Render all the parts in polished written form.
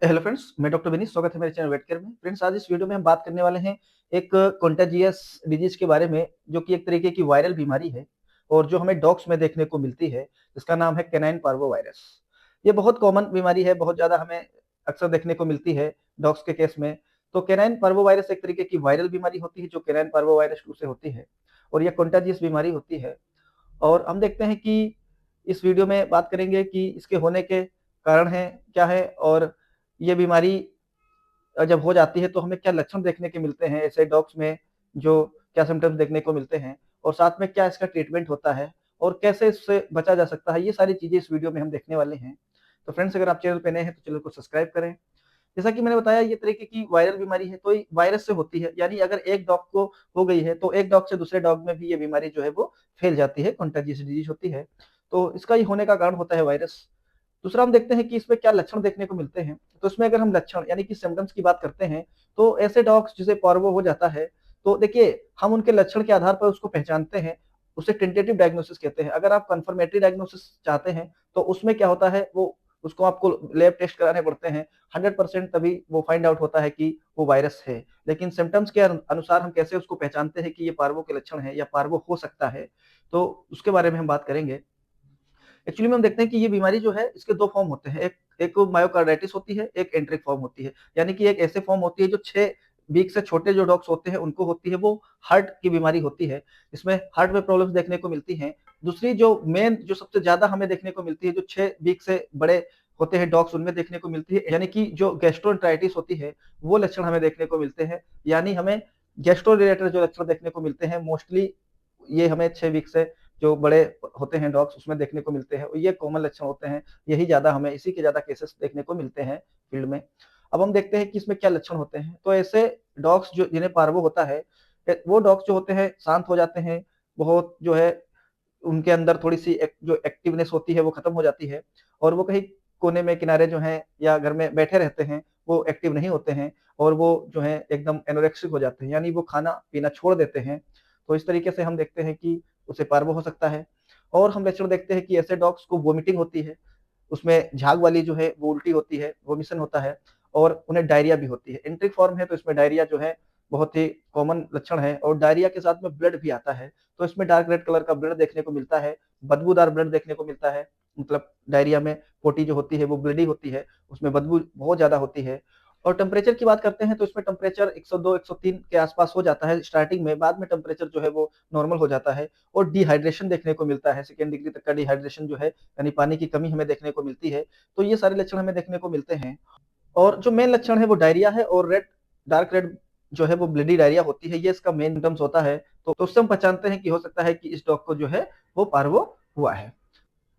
Hello friends, मैं doctor Vineet. स्वागत है मेरे चैनल वेट केयर में। फ्रेंड्स, आज इस वीडियो में हम बात करने वाले हैं एक कॉन्टेजियस डिजीज के बारे में, जो कि एक तरीके की वायरल बीमारी है और जो हमें डॉग्स में देखने को मिलती है, जिसका नाम है कैनाइन पार्वोवायरस। ये बहुत कॉमन बीमारी है, बहुत ज़्यादा हमें अक्सर देखने को मिलती है डॉग्स के केस में। तो कैनाइन पार्वोवायरस एक तरीके की वायरल बीमारी होती है, जो कैनाइन पार्वोवायरस 2 से होती है और ये कॉन्टेजियस बीमारी होती है। और हम देखते हैं कि इस वीडियो में बात करेंगे कि इसके होने के कारण हैं क्या है, और ये बीमारी जब हो जाती है तो हमें क्या लक्षण देखने के मिलते हैं ऐसे डॉग्स में, जो क्या सिम्टम्स देखने को मिलते हैं, और साथ में क्या इसका ट्रीटमेंट होता है और कैसे इससे बचा जा सकता है। ये सारी चीजें इस वीडियो में हम देखने वाले हैं। तो फ्रेंड्स, अगर आप चैनल पे नए हैं तो चैनल को सब्सक्राइब करें। जैसा कि मैंने बताया, ये तरीके की वायरल बीमारी है, तो ये वायरस से होती है, यानी अगर एक डॉग को हो गई है तो एक डॉग से दूसरे डॉग में भी ये बीमारी जो है वो फैल जाती है, कंटेजियस डिजीज होती है। तो इसका ही होने का कारण होता है वायरस। दूसरा, हम देखते हैं कि इसमें क्या लक्षण देखने को मिलते हैं। तो इसमें अगर हम लक्षण यानी कि सिम्टम्स की बात करते हैं, तो ऐसे डॉग्स जिसे पार्वो हो जाता है, तो देखिए, हम उनके लक्षण के आधार पर उसको पहचानते हैं। उसे टेंटेटिव डायग्नोसिस कहते हैं। अगर आप कंफर्मेटरी डायग्नोसिस चाहते हैं तो उसमें क्या होता है, वो उसको आपको लैब टेस्ट कराने पड़ते हैं। 100% तभी वो फाइंड आउट होता है कि वो वायरस है। लेकिन सिम्टम्स के अनुसार हम कैसे उसको पहचानते हैं कि ये पार्वो के लक्षण है या पार्वो हो सकता है, तो उसके बारे में हम बात करेंगे। एक्चुअली में हम देखते हैं कि ये बीमारी जो है, इसके दो फॉर्म होते हैं। एक एक मायोकार्डाइटिस होती है, एक एंट्रिक फॉर्म होती है। यानी कि एक ऐसे फॉर्म होती है जो 6 वीक से छोटे जो डॉग्स होते हैं उनको होती है, वो हार्ट की बीमारी होती है। इसमें हार्ट में प्रॉब्लम्स देखने को मिलती हैं। दूसरी जो मेन, जो सबसे ज्यादा हमें देखने को मिलती है, जो 6 वीक से बड़े होते हैं डॉग्स, उनमें देखने को मिलती है, यानी कि जो गैस्ट्रोएंटेराइटिस होती है, वो लक्षण हमें देखने को मिलते हैं। यानी हमें गैस्ट्रो रिलेटेड जो लक्षण देखने को मिलते हैं, मोस्टली ये हमें 6 वीक से जो बड़े होते हैं डॉग्स, उसमें देखने को मिलते हैं। और ये कॉमन लक्षण होते हैं, यही ज्यादा हमें इसी के ज्यादा केसेस देखने को मिलते हैं फील्ड में। अब हम देखते हैं कि इसमें क्या लक्षण होते हैं। तो ऐसे डॉग्स जो जिन्हें पार्वो होता है, वो डॉग्स जो होते हैं शांत हो जाते हैं, बहुत जो है उनके अंदर थोड़ी सी जो एक्टिवनेस होती है वो खत्म हो जाती है, और वो कहीं कोने में किनारे जो है या घर में बैठे रहते हैं, वो एक्टिव नहीं होते हैं, और वो जो है एकदम एनोरेक्सिक हो जाते हैं, यानी वो खाना पीना छोड़ देते हैं। तो इस तरीके से हम देखते हैं कि उसे पार्वो हो सकता है। और हम लक्षण देखते हैं कि ऐसे डॉग्स को वोमिटिंग होती है, उसमें झाग वाली जो है वो उल्टी होती है, वोमिशन होता है, और उन्हें डायरिया भी होती है। एंट्रिक फॉर्म है तो इसमें डायरिया जो है बहुत ही कॉमन लक्षण है, और डायरिया के साथ में ब्लड भी आता है। तो इसमें डार्क रेड कलर का ब्लड देखने को मिलता है, बदबूदार ब्लड देखने को मिलता है। मतलब डायरिया में पोटी जो होती है वो ब्लडी होती है, उसमें बदबू बहुत ज्यादा होती है। और टेम्परेचर की बात करते हैं तो इसमें टेम्परेचर 102 103 के आसपास हो जाता है स्टार्टिंग में, बाद में टेम्परेचर जो है वो नॉर्मल हो जाता है। और डिहाइड्रेशन देखने को मिलता है, 2nd डिग्री तक का डिहाइड्रेशन जो है, यानी पानी की कमी हमें देखने को मिलती है। तो ये सारे लक्षण हमें देखने को मिलते हैं। और जो मेन लक्षण है वो डायरिया है, और डार्क रेड जो है वो ब्लडी डायरिया होती है। ये इसका मेन सिम्टम्स होता है। तो उससे हम पहचानते हैं कि हो सकता है कि इस डॉग को जो है वो पार्वो हुआ है।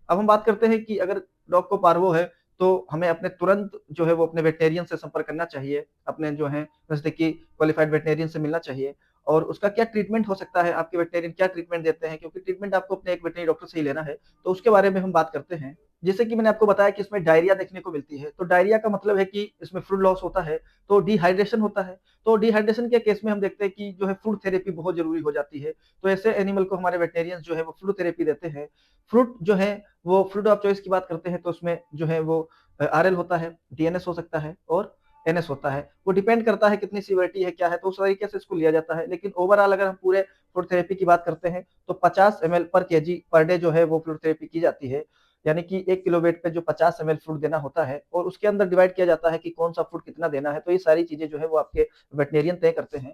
अब हम बात करते हैं कि अगर डॉग को पार्वो है तो हमें अपने तुरंत जो है वो अपने वेटनेरियन से संपर्क करना चाहिए, अपने जो है नजदीकी क्वालिफाइड वेटनेरियन से मिलना चाहिए। और उसका क्या ट्रीटमेंट हो सकता है, आपके वेटनेरियन क्या ट्रीटमेंट देते हैं, क्योंकि ट्रीटमेंट आपको अपने एक वेटनरी डॉक्टर से ही लेना है। तो उसके बारे में हम बात करते हैं। जैसे कि मैंने आपको बताया कि इसमें डायरिया देखने को मिलती है, तो डायरिया का मतलब है कि इसमें फ्लूइड लॉस होता है, तो डिहाइड्रेशन होता है। तो डिहाइड्रेशन के केस में हम देखते हैं कि जो है फ्लूइड थेरेपी बहुत जरूरी हो जाती है। तो ऐसे एनिमल को हमारे वेटनेरियंस जो है वो फ्लूइड थेरेपी देते हैं। फ्लूइड जो है, वो फ्लूइड ऑफ चॉइस की बात करते हैं तो उसमें जो है वो आरएल होता है, डीएनएस हो सकता है, और एनएस होता है। वो डिपेंड करता है कितनी सीवियरिटी है क्या है, तो उस तरीके से इसको लिया जाता है। लेकिन ओवरऑल अगर हम पूरे फ्लूइड थेरेपी की बात करते हैं तो 50 ml पर केजी पर डे जो है वो फ्लूइड थेरेपी की जाती है। यानी कि 1 किलो वेट पे जो 50 ml फ्लूइड देना होता है, और उसके अंदर डिवाइड किया जाता है कि कौन सा फ्लूइड कितना देना है। तो ये सारी चीजें जो है वो आपके वेटनेरियन तय करते हैं।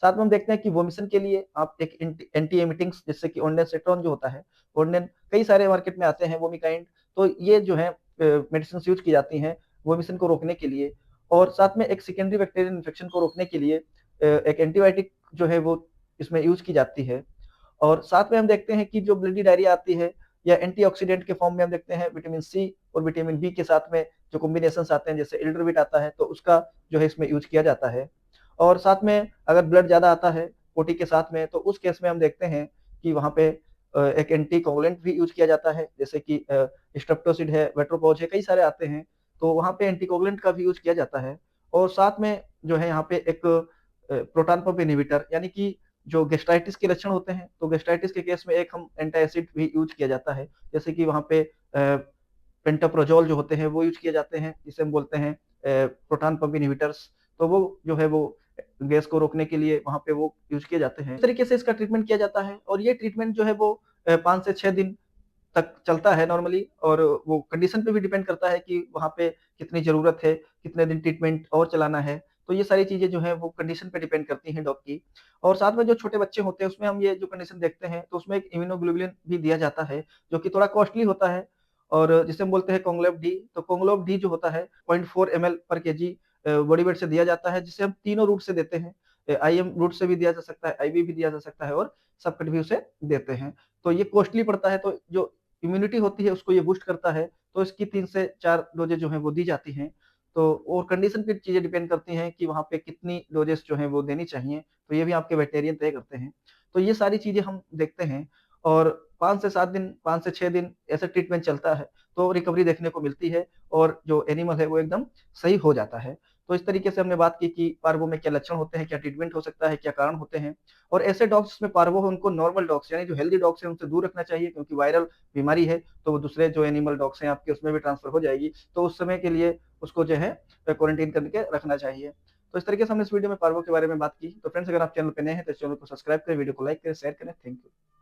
साथ में हम देखते हैं कि वोमिशन के लिए आप एक एंटी एमिटिंग्स, जैसे कि ओंडेनसेट्रॉन जो होता है, ओंडेन कई सारे मार्केट में आते हैं, वोमिकाइंड। तो ये जो है मेडिसिन यूज की जाती हैं वोमिशन को रोकने के लिए। और साथ में एक सेकेंडरी बैक्टीरियल इन्फेक्शन को रोकने के लिए एक एंटीबायोटिक जो है वो इसमें यूज की जाती है। और साथ में हम देखते हैं कि जो ब्लडी डायरिया आती है, या एंटीऑक्सीडेंट के फॉर्म में हम देखते हैं विटामिन सी और विटामिन बी के साथ में जो कॉम्बिनेशन आते हैं, जैसे एल्डरविट आता है, तो उसका जो है इसमें यूज किया जाता है। और साथ में अगर ब्लड ज्यादा आता है ओटी के साथ में, तो उस केस में हम देखते हैं कि वहां पे एक एंटी कोगुलेंट भी यूज किया जाता है, जैसे कि स्ट्रेप्टोसिड है, वेट्रोपॉज है, कई सारे आते हैं। तो वहां पे एंटी कोगुलेंट का भी यूज किया जाता है। और साथ में जो है यहाँ पे एक प्रोटॉन पंप इनहिबिटर, यानी कि जो गेस्ट्राइटिस के लक्षण होते हैं, तो गेस्ट्राइटिस के केस में एक हम एंटासिड भी यूज किया जाता है, जैसे कि वहां पे पेंटाप्रोजोल जो होते हैं वो यूज किए जाते हैं, जिसे हम बोलते हैं प्रोटॉन पंप इनहिबिटर्स, तो वो जो है वो गैस को रोकने के लिए वहाँ पे वो यूज़ किए जाते हैं। इस तरीके से इसका ट्रीटमेंट किया जाता है और ये ट्रीटमेंट जो है वो 5 से 6 दिन तक चलता है नॉर्मली, और वो कंडीशन पे भी डिपेंड करता है कि वहाँ पे कितनी ज़रूरत है, कितने दिन ट्रीटमेंट और चलाना है। तो ये सारी चीज़ें जो हैं वो कंडीशन पे डिपेंड करती हैं डॉग की। और साथ में जो छोटे बच्चे होते हैं उसमें हम ये जो कंडीशन देखते हैं तो उसमें एक इम्यूनोग्लोबुलिन भी दिया जाता है, जो कि थोड़ा कॉस्टली होता है और जिसे हम बोलते हैं कोंगलेव डी। तो कोंगलेव डी जो होता है 0.4 एमएल पर केजी बॉडी वेट से दिया जाता है, जिसे हम तीनों रूट से देते हैं। आईएम रूट से भी दिया जा सकता है, आईवी भी दिया जा सकता है और सबकट भी उसे देते हैं। तो ये कॉस्टली पड़ता है, तो जो इम्यूनिटी होती है उसको ये बूस्ट करता है, तो इसकी 3 से 4 डोज़ेज़ जो हैं वो दी जाती हैं। तो और कंडीशन पे चीज़ें डिपेंड करती हैं कि वहाँ पे कितनी डोज़ेज़ जो हैं वो देनी चाहिए, तो ये भी आपके वेटरिनरियन तय करते हैं। तो ये सारी चीज़ें हम देखते हैं और 5 से 7 दिन, 5 से 6 दिन ऐसे ट्रीटमेंट चलता है, तो रिकवरी देखने को मिलती है और जो एनिमल है वो एकदम सही हो जाता है। तो इस तरीके से हमने बात की कि पार्वो में क्या लक्षण होते हैं, क्या ट्रीटमेंट हो सकता है, क्या कारण होते हैं, और ऐसे डॉग्स जिसमें पार्वो है उनको नॉर्मल डॉग्स यानी जो हेल्दी डॉग्स हैं उनसे दूर रखना चाहिए, क्योंकि वायरल बीमारी है, तो वो दूसरे जो एनिमल डॉग्स हैं आपके उसमें भी ट्रांसफ़र हो जाएगी। तो उस समय के लिए उसको जो है क्वारंटाइन करके रखना चाहिए। तो इस तरीके से हमने इस वीडियो में पार्वो के बारे में बात की। तो फ्रेंड्स, अगर आप चैनल पे नए हैं तो इस चैनल को सब्सक्राइब करें, वीडियो को लाइक करें, शेयर करें। Thank you.